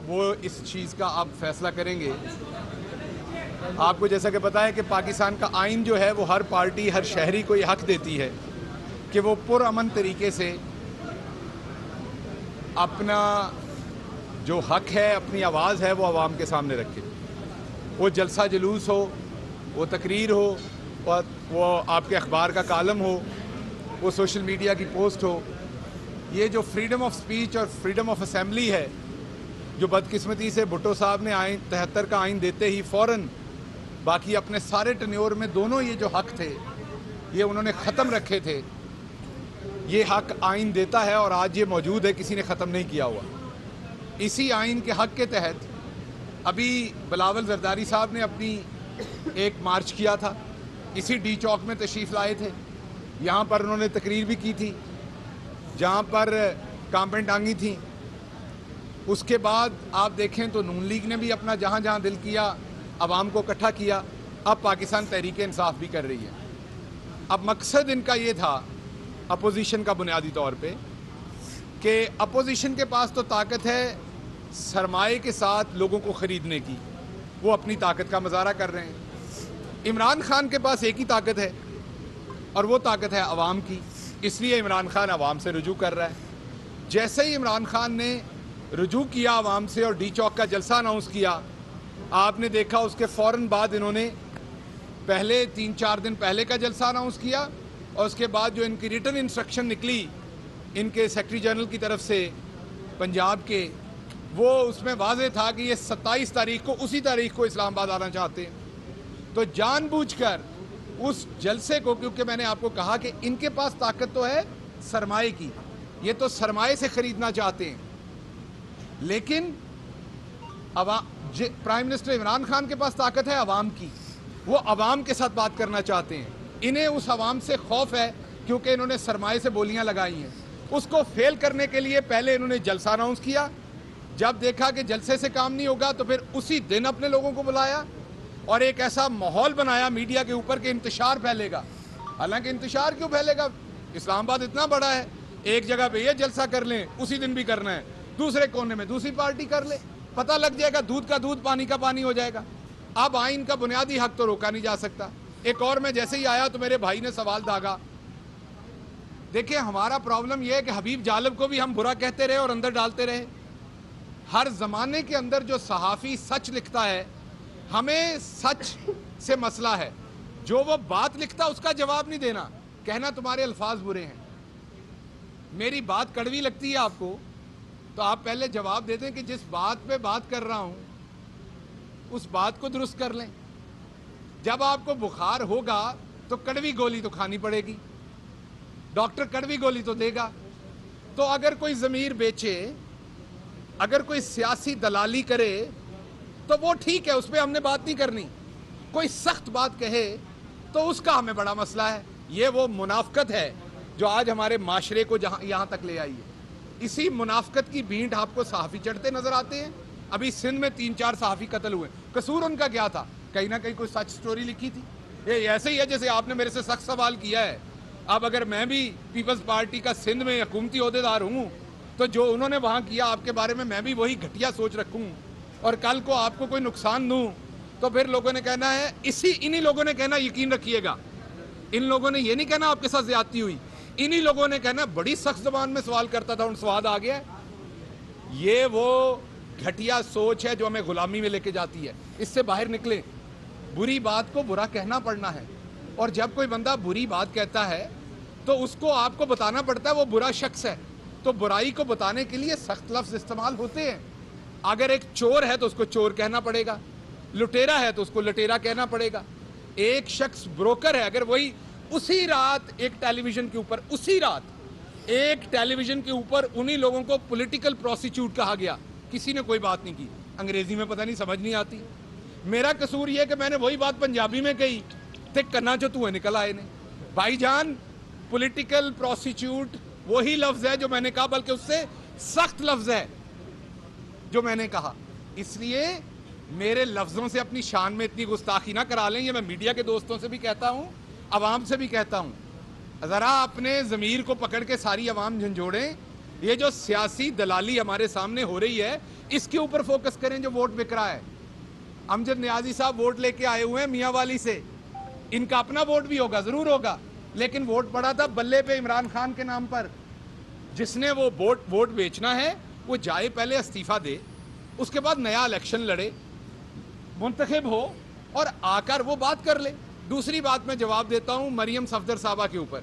وہ اس چیز کا آپ فیصلہ کریں گے. آپ کو جیسا کہ پتہ ہے کہ پاکستان کا آئین جو ہے وہ ہر پارٹی ہر شہری کو یہ حق دیتی ہے کہ وہ پرامن طریقے سے اپنا جو حق ہے اپنی آواز ہے وہ عوام کے سامنے رکھے. وہ جلسہ جلوس ہو, وہ تقریر ہو, وہ آپ کے اخبار کا کالم ہو, وہ سوشل میڈیا کی پوسٹ ہو. یہ جو فریڈم آف سپیچ اور فریڈم آف اسمبلی ہے جو بدقسمتی سے بھٹو صاحب نے 73 کا آئین دیتے ہی فوراً باقی اپنے سارے ٹنیور میں دونوں یہ جو حق تھے یہ انہوں نے ختم رکھے تھے. یہ حق آئین دیتا ہے اور آج یہ موجود ہے, کسی نے ختم نہیں کیا ہوا. اسی آئین کے حق کے تحت ابھی بلاول زرداری صاحب نے اپنی ایک مارچ کیا تھا, اسی ڈی چوک میں تشریف لائے تھے. یہاں پر انہوں نے تقریر بھی کی تھی جہاں پر کانپیں ٹانگی تھیں. اس کے بعد آپ دیکھیں تو نون لیگ نے بھی اپنا جہاں جہاں دل کیا عوام کو اکٹھا کیا. اب پاکستان تحریک انصاف بھی کر رہی ہے. اب مقصد ان کا یہ تھا اپوزیشن کا بنیادی طور پہ کہ اپوزیشن کے پاس تو طاقت ہے سرمایے کے ساتھ لوگوں کو خریدنے کی, وہ اپنی طاقت کا مظاہرہ کر رہے ہیں. عمران خان کے پاس ایک ہی طاقت ہے اور وہ طاقت ہے عوام کی, اس لیے عمران خان عوام سے رجوع کر رہا ہے. جیسے ہی عمران خان نے رجوع کیا عوام سے اور ڈی چوک کا جلسہ اناؤنس کیا, آپ نے دیکھا اس کے فوراً بعد انہوں نے پہلے 3-4 دن پہلے کا جلسہ اناؤنس کیا اور اس کے بعد جو ان کی ریٹن انسٹرکشن نکلی ان کے سیکرٹری جنرل کی طرف سے پنجاب کے, وہ اس میں واضح تھا کہ یہ 27 تاریخ کو اسی تاریخ کو اسلام آباد آنا چاہتے ہیں. تو جان بوجھ کر اس جلسے کو, کیونکہ میں نے آپ کو کہا کہ ان کے پاس طاقت تو ہے سرمایے کی, یہ تو سرمایے سے خریدنا چاہتے ہیں, لیکن پرائم منسٹر عمران خان کے پاس طاقت ہے عوام کی, وہ عوام کے ساتھ بات کرنا چاہتے ہیں. انہیں اس عوام سے خوف ہے کیونکہ انہوں نے سرمایے سے بولیاں لگائی ہیں. اس کو فیل کرنے کے لیے پہلے انہوں نے جلسہ اناؤنس کیا, جب دیکھا کہ جلسے سے کام نہیں ہوگا تو پھر اسی دن اپنے لوگوں کو بلایا اور ایک ایسا ماحول بنایا میڈیا کے اوپر کہ انتشار پھیلے گا. حالانکہ انتشار کیوں پھیلے گا, اسلام آباد اتنا بڑا ہے, ایک جگہ پہ یہ جلسہ کر لیں اسی دن بھی کرنا ہے, دوسرے کونے میں دوسری پارٹی کر لے, پتہ لگ جائے گا, دودھ کا دودھ پانی کا پانی ہو جائے گا. اب آئین کا بنیادی حق تو روکا نہیں جا سکتا. ایک اور, میں جیسے ہی آیا تو میرے بھائی نے سوال داغا. دیکھیں ہمارا پرابلم یہ ہے کہ حبیب جالب کو بھی ہم برا کہتے رہے اور اندر ڈالتے رہے. ہر زمانے کے اندر جو صحافی سچ لکھتا ہے, ہمیں سچ سے مسئلہ ہے. جو وہ بات لکھتا اس کا جواب نہیں دینا, کہنا تمہارے الفاظ برے ہیں. میری بات کڑوی لگتی ہے آپ کو تو آپ پہلے جواب دے دیں کہ جس بات پہ بات کر رہا ہوں اس بات کو درست کر لیں. جب آپ کو بخار ہوگا تو کڑوی گولی تو کھانی پڑے گی, ڈاکٹر کڑوی گولی تو دے گا. تو اگر کوئی ضمیر بیچے, اگر کوئی سیاسی دلالی کرے تو وہ ٹھیک ہے, اس پہ ہم نے بات نہیں کرنی. کوئی سخت بات کہے تو اس کا ہمیں بڑا مسئلہ ہے. یہ وہ منافقت ہے جو آج ہمارے معاشرے کو یہاں تک لے آئی ہے. اسی منافقت کی بھینٹ آپ کو صحافی چڑھتے نظر آتے ہیں. ابھی سندھ میں 3-4 صحافی قتل ہوئے, قصور ان کا کیا تھا؟ کہیں نہ کہیں کوئی سچ سٹوری لکھی تھی. یہ ایسے ہی ہے جیسے آپ نے میرے سے سخت سوال کیا ہے. اب اگر میں بھی پیپلز پارٹی کا سندھ میں حکومتی عہدیدار ہوں تو جو انہوں نے وہاں کیا آپ کے بارے میں میں بھی وہی گھٹیا سوچ رکھوں اور کل کو آپ کو کوئی نقصان دوں تو پھر لوگوں نے کہنا ہے, انہی لوگوں نے کہنا, یقین رکھیے گا, ان لوگوں نے یہ نہیں کہنا آپ کے ساتھ زیادتی ہوئی, انہی لوگوں نے کہنا بڑی سخت زبان میں سوال کرتا تھا اور سواد آ گیا. یہ وہ گھٹیا سوچ ہے جو ہمیں غلامی میں لے کے جاتی ہے. اس سے باہر نکلیں. بری بات کو برا کہنا پڑنا ہے, اور جب کوئی بندہ بری بات کہتا ہے تو اس کو آپ کو بتانا پڑتا ہے وہ برا شخص ہے. تو برائی کو بتانے کے لیے سخت لفظ استعمال ہوتے ہیں. اگر ایک چور ہے تو اس کو چور کہنا پڑے گا, لٹیرا ہے تو اس کو لٹیرا کہنا پڑے گا. ایک شخص بروکر ہے, اگر وہی اسی رات ایک ٹیلی ویژن کے اوپر, اسی رات ایک ٹیلی ویژن کے اوپر انہی لوگوں کو پولیٹیکل پروسیکیوٹ کہا گیا, کسی نے کوئی بات نہیں کی. انگریزی میں پتہ نہیں سمجھ نہیں آتی. میرا قصور یہ کہ میں نے وہی بات پنجابی میں کہی تے کنا جو تو نکل آئے نے. بھائی جان, پولیٹیکل پروسیکیوٹ وہی لفظ ہے جو میں نے کہا, بلکہ اس سے سخت لفظ ہے جو میں نے کہا. اس لیے میرے لفظوں سے اپنی شان میں اتنی گستاخی نہ کرا لیں. یہ میں میڈیا کے دوستوں سے بھی کہتا ہوں, عوام سے بھی کہتا ہوں, ذرا اپنے ضمیر کو پکڑ کے ساری عوام جھنجھوڑیں. یہ جو سیاسی دلالی ہمارے سامنے ہو رہی ہے اس کے اوپر فوکس کریں جو ووٹ بک رہا ہے. امجد نیازی صاحب ووٹ لے کے آئے ہوئے ہیں میاں والی سے, ان کا اپنا ووٹ بھی ہوگا, ضرور ہوگا, لیکن ووٹ پڑا تھا بلے پہ عمران خان کے نام پر. جس نے وہ ووٹ بیچنا ہے وہ جائے پہلے استعفیٰ دے, اس کے بعد نیا الیکشن لڑے, منتخب ہو اور آ کر وہ بات کر لے. دوسری بات میں جواب دیتا ہوں مریم صفدر صاحبہ کے اوپر.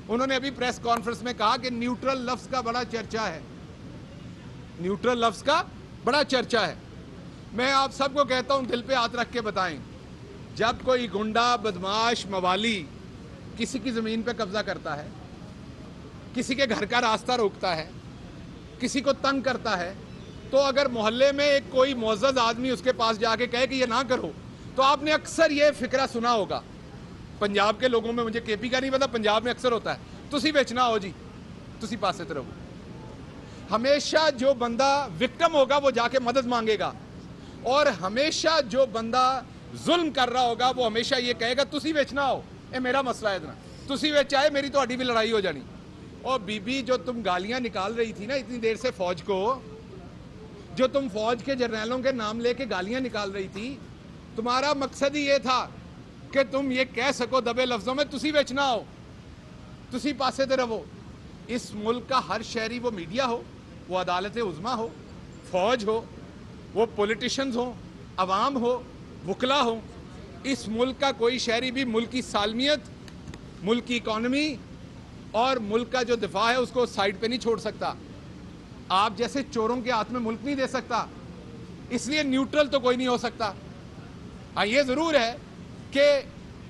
انہوں نے ابھی پریس کانفرنس میں کہا کہ نیوٹرل لفظ کا بڑا چرچا ہے, نیوٹرل لفظ کا بڑا چرچا ہے. میں آپ سب کو کہتا ہوں دل پہ ہاتھ رکھ کے بتائیں, جب کوئی گنڈا بدماش موالی کسی کی زمین پہ قبضہ کرتا ہے, کسی کے گھر کا راستہ روکتا ہے, کسی کو تنگ کرتا ہے, تو اگر محلے میں ایک کوئی معزز آدمی اس کے پاس جا کے کہے کہ یہ نہ کرو, تو آپ نے اکثر یہ فکرہ سنا ہوگا. پنجاب کے لوگوں میں, مجھے کے پی کا نہیں پتا, پنجاب میں اکثر ہوتا ہے, تسی بیچنا ہو جی, تسی پاسے تے رہو. ہمیشہ جو بندہ وکٹم ہوگا وہ جا کے مدد مانگے گا, اور ہمیشہ جو بندہ ظلم کر رہا ہوگا وہ ہمیشہ یہ کہے گا تسی بیچنا ہو, اے میرا مسئلہ ہے اتنا, تسی بیچا ہے, میری تو ہڈی بھی لڑائی ہو جانی. اور بی بی جو تم گالیاں نکال رہی تھی نا اتنی دیر سے فوج کو, جو تم فوج کے جرنیلوں کے نام لے کے گالیاں نکال رہی تھی, تمہارا مقصد ہی یہ تھا کہ تم یہ کہہ سکو دبے لفظوں میں تسی بیچنا ہو, تسی پاسے تے رہو. اس ملک کا ہر شہری, وہ میڈیا ہو, وہ عدالت عظمیٰ ہو, فوج ہو, وہ پولیٹیشنز ہوں, عوام ہو, وکلا ہو, اس ملک کا کوئی شہری بھی ملک کی سالمیت, ملک کی اکانومی اور ملک کا جو دفاع ہے اس کو سائیڈ پہ نہیں چھوڑ سکتا. آپ جیسے چوروں کے ہاتھ میں ملک نہیں دے سکتا, اس لیے نیوٹرل تو کوئی نہیں ہو سکتا. ہاں یہ ضرور ہے کہ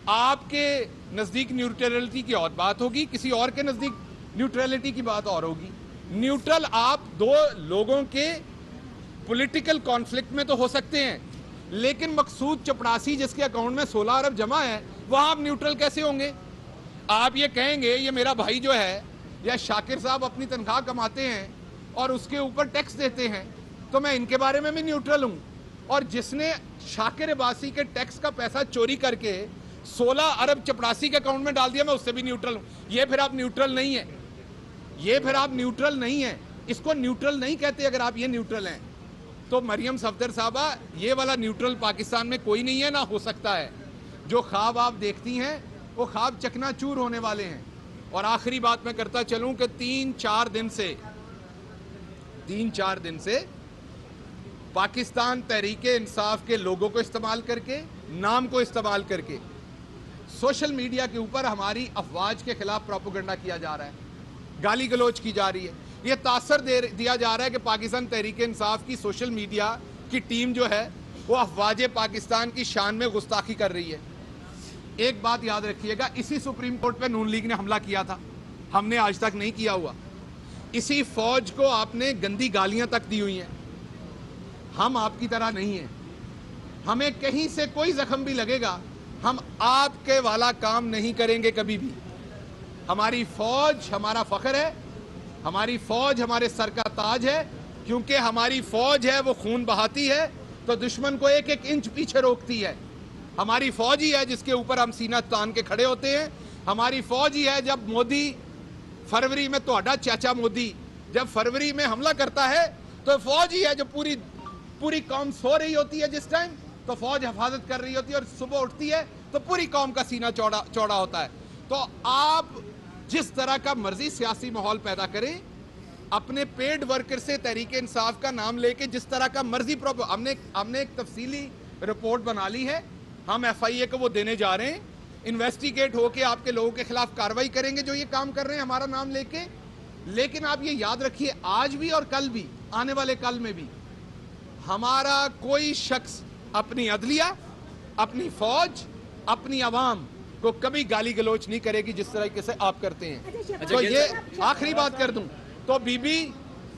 آپ کے نزدیک نیوٹرلٹی کی اور بات ہوگی, کسی اور کے نزدیک نیوٹرلٹی کی بات اور ہوگی. نیوٹرل آپ دو لوگوں کے پولیٹیکل کانفلکٹ میں تو ہو سکتے ہیں, لیکن مقصود چپڑاسی جس کے اکاؤنٹ میں 16 ارب جمع ہے, وہاں آپ نیوٹرل کیسے ہوں گے؟ آپ یہ کہیں گے یہ میرا بھائی جو ہے, یا شاکر صاحب اپنی تنخواہ کماتے ہیں اور اس کے اوپر ٹیکس دیتے ہیں, تو میں ان کے بارے میں بھی نیوٹرل ہوں. اور جس نے شاکر عباسی کے ٹیکس کا پیسہ چوری کر کے 16 ارب چپڑاسی کے اکاؤنٹ میں ڈال دیا, میں اس سے بھی نیوٹرل ہوں. یہ پھر آپ نیوٹرل نہیں ہیں, یہ پھر آپ نیوٹرل نہیں ہیں, اس کو نیوٹرل نہیں کہتے. اگر آپ یہ نیوٹرل ہیں تو مریم صفدر صاحبہ یہ والا نیوٹرل پاکستان میں کوئی نہیں ہے, نہ ہو سکتا ہے. جو خواب آپ دیکھتی ہیں وہ خواب چکنا چور ہونے والے ہیں. اور آخری بات میں کرتا چلوں کہ 3-4 دن سے پاکستان تحریک انصاف کے لوگوں کو استعمال کر کے, نام کو استعمال کر کے سوشل میڈیا کے اوپر ہماری افواج کے خلاف پروپیگنڈا کیا جا رہا ہے, گالی گلوچ کی جا رہی ہے. یہ تاثر دیا جا رہا ہے کہ پاکستان تحریک انصاف کی سوشل میڈیا کی ٹیم جو ہے وہ افواج پاکستان کی شان میں گستاخی کر رہی ہے. ایک بات یاد رکھیے گا, اسی سپریم کورٹ پہ نون لیگ نے حملہ کیا تھا, ہم نے آج تک نہیں کیا ہوا. اسی فوج کو آپ نے گندی گالیاں تک دی ہوئی ہیں. ہم آپ کی طرح نہیں ہیں, ہمیں کہیں سے کوئی زخم بھی لگے گا ہم آپ کے والا کام نہیں کریں گے کبھی بھی. ہماری فوج ہمارا فخر ہے, ہماری فوج ہمارے سر کا تاج ہے, کیونکہ ہماری فوج ہے وہ خون بہاتی ہے تو دشمن کو 1-1 انچ پیچھے روکتی ہے. ہماری فوج ہی ہے جس کے اوپر ہم سینہ تان کے کھڑے ہوتے ہیں. ہماری فوج ہی ہے جب مودی فروری میں, توڑا چاچا مودی جب فروری میں حملہ کرتا ہے تو فوج ہی ہے جو پوری قوم سو رہی ہوتی ہے جس ٹائم, تو فوج حفاظت کر رہی ہوتی ہے, اور صبح اٹھتی ہے تو پوری قوم کا سینہ چوڑا ہوتا ہے. تو آپ جس طرح کا مرضی سیاسی ماحول پیدا کریں, اپنے پیڈ ورکر سے تحریک انصاف کا نام لے کے جس طرح کا مرضی ہم نے ایک تفصیلی رپورٹ بنا لی ہے, ہم ایف آئی اے کو وہ دینے جا رہے ہیں. انویسٹیگیٹ ہو کے آپ کے لوگوں کے خلاف کاروائی کریں گے جو یہ کام کر رہے ہیں ہمارا نام لے کے. لیکن آپ یہ یاد رکھیے, آج بھی اور کل بھی, آنے والے کل میں بھی, ہمارا کوئی شخص اپنی عدلیہ, اپنی فوج, اپنی عوام کو کبھی گالی گلوچ نہیں کرے گی جس طریقے سے آپ کرتے ہیں. تو یہ آخری بات کر دوں تو بی بی,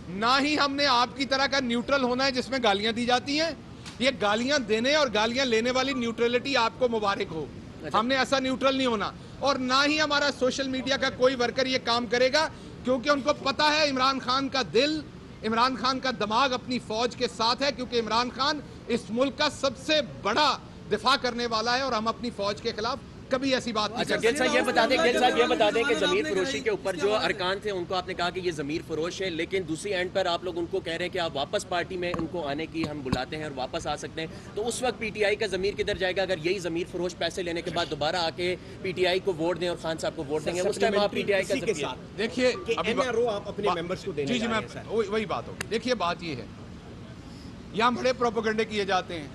نہ ہی ہم نے آپ کی طرح کا نیوٹرل ہونا ہے جس میں گالیاں دی جاتی ہیں. یہ گالیاں دینے اور گالیاں لینے والی نیوٹرلٹی آپ کو مبارک ہو, ہم نے ایسا نیوٹرل نہیں ہونا. اور نہ ہی ہمارا سوشل میڈیا کا کوئی ورکر یہ کام کرے گا, کیونکہ ان کو پتا ہے عمران خان کا دل, عمران خان کا دماغ اپنی فوج کے ساتھ ہے, کیونکہ عمران خان اس ملک کا سب سے بڑا دفاع کرنے والا ہے, اور ہم اپنی فوج کے خلاف کبھی ایسی بات نہیں. اچھا گل صاحب یہ بتا دیں کہ ضمیر فروشی کے اوپر جو ارکان تھے ان کو آپ نے کہا کہ یہ ضمیر فروش ہے، لیکن دوسری اینڈ پر آپ لوگ ان کو کہہ رہے ہیں کہ آپ واپس پارٹی میں ان کو آنے کی ہم بلاتے ہیں اور واپس آ سکتے ہیں، تو اس وقت پی ٹی آئی کا ضمیر کدھر جائے گا اگر یہی ضمیر فروش پیسے لینے کے بعد دوبارہ آ کے پی ٹی آئی کو ووٹ دیں اور خان صاحب کو ووٹ دیں گے، اس ٹائم آپ پی ٹی آئی کا ضمیر دیکھیے آپ اپنے ممبرز کو دینے جی میں وہی بات ہوگی. دیکھیے بات یہ ہے یہاں بڑے پروپیگنڈے کیے جاتے ہیں.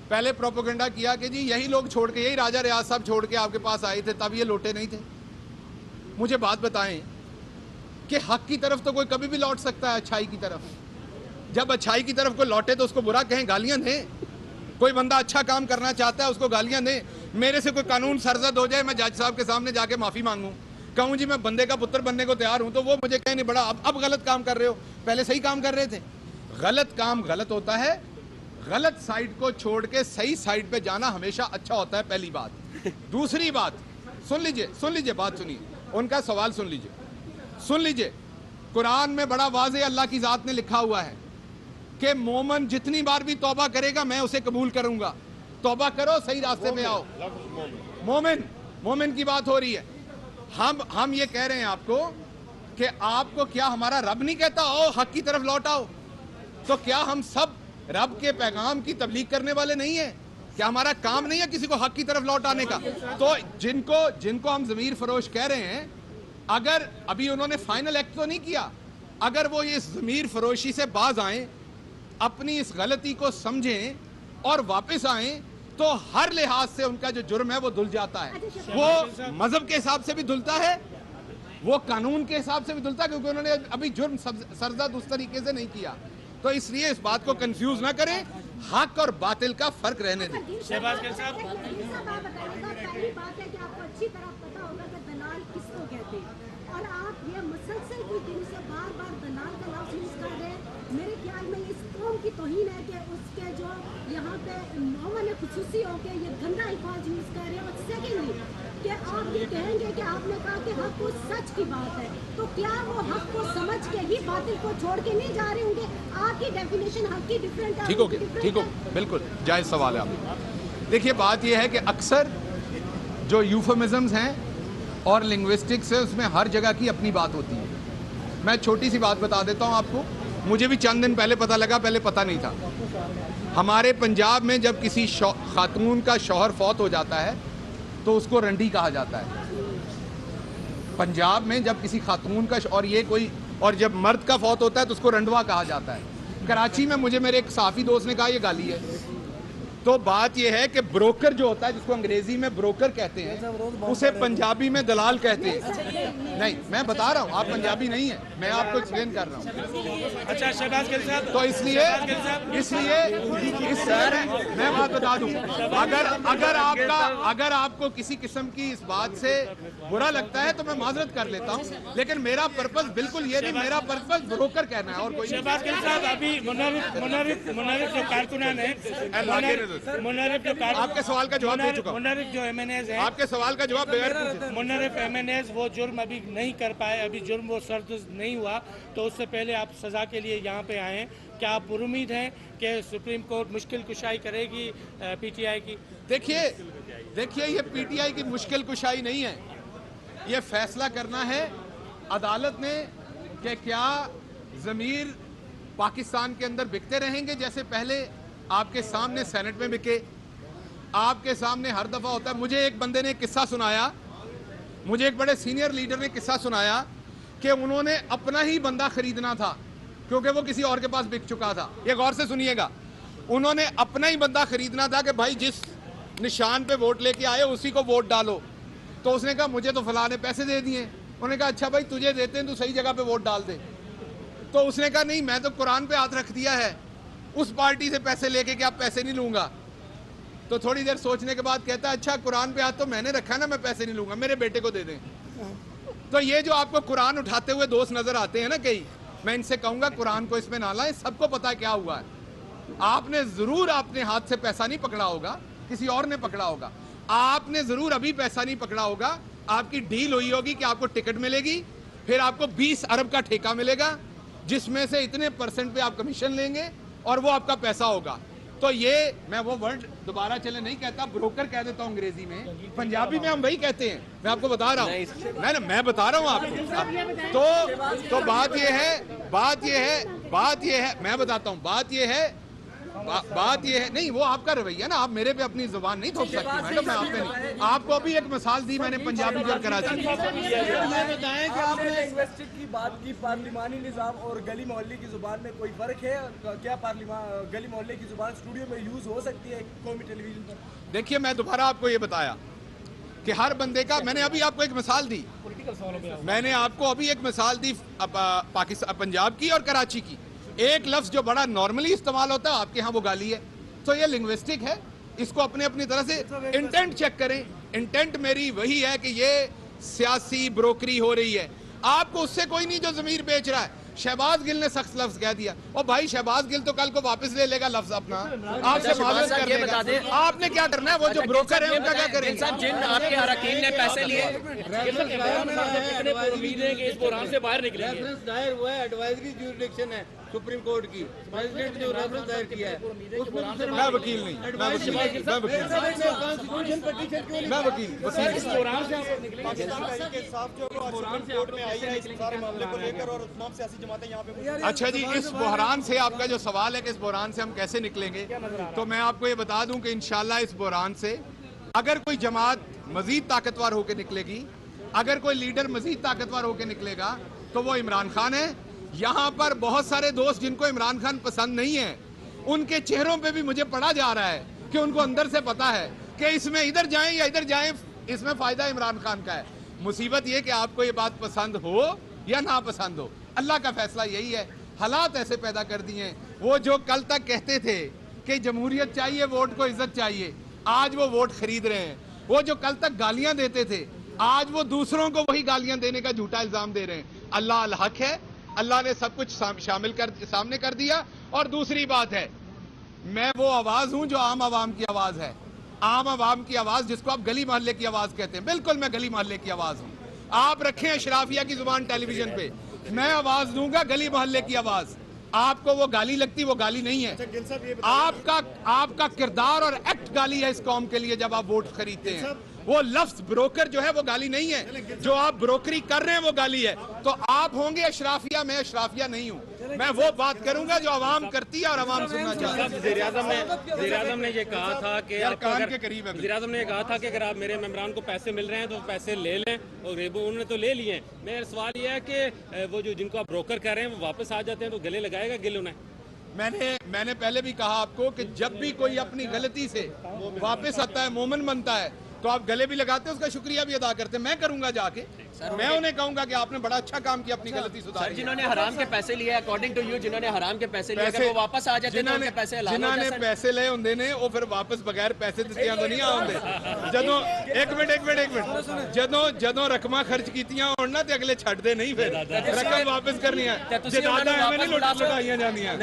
پہلے پروپیگنڈا کیا کہ جی یہی لوگ چھوڑ کے، یہی راجہ ریاض صاحب چھوڑ کے آپ کے پاس آئے تھے تب یہ لوٹے نہیں تھے. مجھے بات بتائیں کہ حق کی طرف تو کوئی کبھی بھی لوٹ سکتا ہے، اچھائی کی طرف. جب اچھائی کی طرف کوئی لوٹے تو اس کو برا کہیں، گالیاں دیں. کوئی بندہ اچھا کام کرنا چاہتا ہے اس کو گالیاں دیں. میرے سے کوئی قانون سرزد ہو جائے، میں جج صاحب کے سامنے جا کے معافی مانگوں، کہوں جی میں بندے کا پتر بننے کو تیار ہوں، تو وہ مجھے کہیں نہیں بڑا اب غلط کام کر رہے ہو، پہلے صحیح کام کر رہے تھے. غلط کام غلط ہوتا ہے، غلط سائٹ کو چھوڑ کے صحیح سائٹ پہ جانا ہمیشہ اچھا ہوتا ہے، پہلی بات. دوسری بات سن لیجئے بات سنیے، ان کا سوال سن لیجئے. قرآن میں بڑا واضح اللہ کی ذات نے لکھا ہوا ہے کہ مومن جتنی بار بھی توبہ کرے گا میں اسے قبول کروں گا. توبہ کرو، صحیح راستے پہ آؤ. مومن کی بات ہو رہی ہے. ہم یہ کہہ رہے ہیں آپ کو کہ آپ کو کیا ہمارا رب نہیں کہتا آؤ حق کی طرف لوٹ آؤ؟ تو کیا ہم سب رب کے پیغام کی تبلیغ کرنے والے نہیں ہیں؟ کیا ہمارا کام نہیں ہے کسی کو حق کی طرف لوٹ آنے کا؟ تو جن کو ہم ضمیر فروش کہہ رہے ہیں، اگر ابھی انہوں نے فائنل ایکٹ تو نہیں کیا، اگر وہ یہ ضمیر فروشی سے باز آئیں، اپنی اس غلطی کو سمجھیں اور واپس آئیں، تو ہر لحاظ سے ان کا جو جرم ہے وہ دھل جاتا ہے. وہ مذہب کے حساب سے بھی دھلتا ہے، وہ قانون کے حساب سے بھی دھلتا ہے، کیونکہ انہوں نے ابھی جرم سرزد اس طریقے سے نہیں کیا. تو اس لیے اس بات کو کنفیوز نہ کریں، حق اور باطل کا فرق رہنے دیں. شہباز گل صاحب پہلی بات ہے کہ آپ کو اچھی طرح پتا ہوگا کہ دلال کس کو کہتے ہیں، اور آپ یہ مسلسل کوئی دن سے بار بار دلال کا لفظ یوز کر رہے ہیں. میرے خیال میں اس قوم کی توہین ہے کہ اس کے جو یہاں پہ معاون خصوصی ہو کے یہ گندا الفاظ یوز کر رہے ہیں. اور سیکنڈلی کہ آپ یہ کہیں گے کہ آپ نے کہا کہ حق و سچ کی بات ہے، تو کیا وہ حق کو سمجھ کے ہی باطل کو چھوڑ کے نہیں جا رہے ہوں گے؟ آپ کی ڈیفینیشن حق کی ڈیفرنٹ ہے. ٹھیک ہو بالکل جائز سوال ہے آپ. دیکھیے بات یہ ہے کہ اکثر جو یوفمزمز ہیں اور لنگوسٹکس ہے اس میں ہر جگہ کی اپنی بات ہوتی ہے. میں چھوٹی سی بات بتا دیتا ہوں آپ کو، مجھے بھی چند دن پہلے پتہ لگا، پہلے پتہ نہیں تھا. ہمارے پنجاب میں جب کسی خاتون کا شوہر فوت ہو جاتا ہے تو اس کو رنڈی کہا جاتا ہے. پنجاب میں جب کسی خاتون کا اور جب مرد کا فوت ہوتا ہے تو اس کو رنڈوا کہا جاتا ہے. کراچی میں مجھے میرے ایک صحافی دوست نے کہا یہ گالی ہے. تو بات یہ ہے کہ بروکر جو ہوتا ہے جس کو انگریزی میں بروکر کہتے ہیں اسے پنجابی میں دلال کہتے ہیں. نہیں میں بتا رہا ہوں، آپ پنجابی نہیں ہیں، میں آپ کو ایکسپلین کر رہا ہوں. اچھا شہباز گل صاحب، تو اس لیے میں بات بتا دوں، اگر آپ کو کسی قسم کی اس بات سے برا لگتا ہے تو میں معذرت کر لیتا ہوں، لیکن میرا پرپس بالکل یہ نہیں. میرا پرپس بروکر کہنا ہے اور کوئی. شہباز گل صاحب ابھی منرف جو کارکنان ہیں، آپ کے سوال کا جواب دے چکا ہوں. منرف جو ایم این ایز ہیں، آپ کے سوال کا جواب بغیر پوچھے. منرف ایم این ایز وہ جرم ابھی نہیں کر پائے، ابھی جرم وہ سرد نہیں ہوا، تو اس سے پہلے آپ سزا کے لیے یہاں پہ آئے ہیں. کیا آپ پر امید ہیں کہ سپریم کورٹ مشکل کشائی کرے گی پی ٹی آئی کی؟ دیکھیے یہ پی ٹی آئی کی مشکل کشائی نہیں ہے، یہ فیصلہ کرنا ہے عدالت نے کہ کیا ضمیر پاکستان کے اندر بکتے رہیں گے جیسے پہلے آپ کے سامنے سینٹ میں بکے، آپ کے سامنے ہر دفعہ ہوتا ہے. مجھے ایک بندے نے قصہ سنایا، مجھے ایک بڑے سینئر لیڈر نے قصہ سنایا کہ انہوں نے اپنا ہی بندہ خریدنا تھا کیونکہ وہ کسی اور کے پاس بک چکا تھا. یہ غور سے سنیے گا، انہوں نے اپنا ہی بندہ خریدنا تھا کہ بھائی جس نشان پہ ووٹ لے کے آئے اسی کو ووٹ ڈالو. تو اس نے کہا مجھے تو فلاں نے پیسے دے دیے. انہوں نے کہا اچھا بھائی تجھے دیتے ہیں تو صحیح جگہ پہ ووٹ ڈال دے. تو اس نے کہا نہیں میں تو قرآن پہ ہاتھ رکھ دیا ہے، اس پارٹی سے پیسے لے کے کہ آپ پیسے نہیں لوں گا. تو تھوڑی دیر سوچنے کے بعد کہتا ہے اچھا قرآن پہ ہاتھ تو میں نے رکھا نا، میں پیسے نہیں لوں گا، میرے بیٹے کو دے دیں. تو یہ جو آپ کو قرآن اٹھاتے ہوئے دوست نظر آتے ہیں نا کئی، میں ان سے کہوں گا قرآن کو اس میں نہ لائیں. سب کو پتا ہے کیا ہوا ہے. آپ نے ضرور اپنے ہاتھ سے پیسہ نہیں پکڑا ہوگا، کسی اور نے پکڑا ہوگا. آپ نے ضرور ابھی پیسہ نہیں پکڑا ہوگا. آپ کی ڈیل ہوئی ہوگی کہ آپ کو ٹکٹ ملے گی، پھر آپ کو 20 ارب کا ٹھیکہ ملے گا جس میں سے اتنے % پہ آپ کمیشن لیں گے اور وہ آپ کا پیسہ ہوگا. تو یہ میں وہ ورڈ دوبارہ چلے نہیں کہتا, بروکر کہہ دیتا ہوں انگریزی میں, پنجابی میں ہم وہی کہتے ہیں, میں آپ کو بتا رہا ہوں, میں بتا رہا ہوں آپ کو. تو بات یہ ہے میں بتاتا ہوں, بات یہ ہے نہیں, وہ آپ کا رویہ نا, آپ میرے پہ اپنی زبان نہیں تھوپ سکتی میڈم, میں آپ پہ نہیں. آپ کو بھی ایک مثال دی میں نے پنجابی اور کراچی کی. بتائیں کہ آپ نے لنگوسٹک کی بات کی, پارلیمانی نظام اور گلی محلے کی زبان میں کوئی فرق ہے کیا؟ گلی محلے کی زبان اسٹوڈیو میں یوز ہو سکتی ہے قومی ٹیلی ویژن پر؟ دیکھیے میں دوبارہ آپ کو یہ بتایا کہ ہر بندے کا, میں نے ابھی آپ کو ایک مثال دی, میں نے آپ کو ابھی ایک مثال دی پاکستان پنجاب کی اور کراچی کی. ایک لفظ جو بڑا نارملی استعمال ہوتا ہے آپ کے ہاں وہ گالی ہے, تو یہ لنگوسٹک ہے, اس کو اپنی طرح سے انٹینٹ چیک کریں. انٹینٹ میری وہی ہے کہ یہ سیاسی بروکری ہو رہی ہے. آپ کو اس سے کوئی نہیں جو ضمیر بیچ رہا ہے. شہباز گل نے سخت لفظ کہہ دیا, اور بھائی شہباز گل تو کل کو واپس لے لے گا لفظ اپنا, آپ سے معلوم کر لے گا. آپ نے کیا کرنا ہے, وہ جو بروکر ہیں ان کا کیا کریں گے؟ جن آپ کے اراکین نے پیسے لیے امید ہے کہ اس بحران سے باہر نکلیں گے. ریفرنس دائر ہوا ہے, ایڈوائزری جیورسڈکشن ہے سپریم کورٹ کی, پریزیڈنٹ نے ریفرنس دائر کیا ہے, میں وکیل نہیں, میں وکیل اس بحران سے اچھا جی, اس بحران سے آپ کا جو سوال ہے کہ اس بحران سے ہم کیسے نکلیں گے, تو میں آپ کو یہ بتا دوں کہ انشاءاللہ اس بحران سے اگر کوئی جماعت مزید طاقتور ہو کے نکلے گی, اگر کوئی لیڈر مزید طاقتور ہو کے نکلے گا, تو وہ عمران خان ہے. یہاں پر بہت سارے دوست جن کو عمران خان پسند نہیں ہے, ان کے چہروں پہ بھی مجھے پڑھا جا رہا ہے کہ ان کو اندر سے پتا ہے کہ اس میں ادھر جائیں یا ادھر جائیں, اس میں فائدہ عمران خان کا ہے. مصیبت یہ کہ آپ کو یہ بات پسند ہو یا نہ پسند ہو, اللہ کا فیصلہ یہی ہے. حالات ایسے پیدا کر دیے ہیں, وہ جو کل تک کہتے تھے کہ جمہوریت چاہیے, ووٹ کو عزت چاہیے, آج وہ ووٹ خرید رہے ہیں. وہ جو کل تک گالیاں دیتے تھے, آج وہ دوسروں کو وہی گالیاں دینے کا جھوٹا الزام دے رہے ہیں. اللہ الحق ہے, اللہ نے سب کچھ سامنے کر دیا. اور دوسری بات ہے, میں وہ آواز ہوں جو عام عوام کی آواز ہے, عام عوام کی آواز جس کو آپ گلی محلے کی آواز کہتے ہیں. بالکل میں گلی محلے کی آواز ہوں. آپ رکھیں اشرافیہ کی زبان ٹیلی ویژن پہ, میں آواز دوں گا گلی محلے کی آواز. آپ کو وہ گالی لگتی, وہ گالی نہیں ہے. آپ کا کردار اور ایکٹ گالی ہے اس قوم کے لیے جب آپ ووٹ خریدتے ہیں. وہ لفظ بروکر جو ہے وہ گالی نہیں ہے, جو آپ بروکری کر رہے ہیں وہ گالی ہے. تو آپ ہوں گے اشرافیہ, میں اشرافیہ نہیں ہوں. میں وہ بات کروں گا جو عوام کرتی ہے اور عوام سننا چاہتا ہے. وزیر اعظم نے یہ کہا تھا کہ کان کے قریب ہے. وزیر اعظم نے یہ کہا تھا کہ اگر آپ میرے ممبران کو پیسے مل رہے ہیں تو پیسے لے لیں, اور انہوں نے تو لے لیے ہیں. میرا سوال یہ ہے کہ وہ جن کو آپ بروکر کر رہے ہیں وہ واپس آ جاتے ہیں تو گلے لگائے گا گل انہیں؟ میں نے پہلے بھی کہا آپ کو کہ جب بھی کوئی اپنی غلطی سے واپس آتا ہے, مومن بنتا ہے, تو آپ گلے بھی لگاتے ہیں, اس کا شکریہ بھی ادا کرتے ہیں. میں کروں گا جا کے, میں انہیں کہوں گا کہ آپ نے بڑا اچھا کام کیا, اپنی غلطی سدھاری. جنہوں نے حرام کے پیسے لیے, اکارڈنگ ٹو یو, جنہوں نے حرام کے پیسے لیے, اگر وہ واپس آ جاتے ہیں ان کے پیسے حلال ہو جنہوں نے جاتے ہیں. پیسے لے ہوندے نے وہ پھر واپس بغیر پیسے دتیاں تو نہیں آوندے. ایک منٹ جدوں رقماں خرچ کیتیاں ہون نا تے اگلے چھڈ دے نہیں, پھر رقم واپس کرنی ہے. جداداں ایویں نہیں لٹائیاں جاندیاں.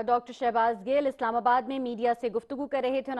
ڈاکٹر شہباز گل اسلام آباد میں میڈیا سے گفتگو کر رہے تھے.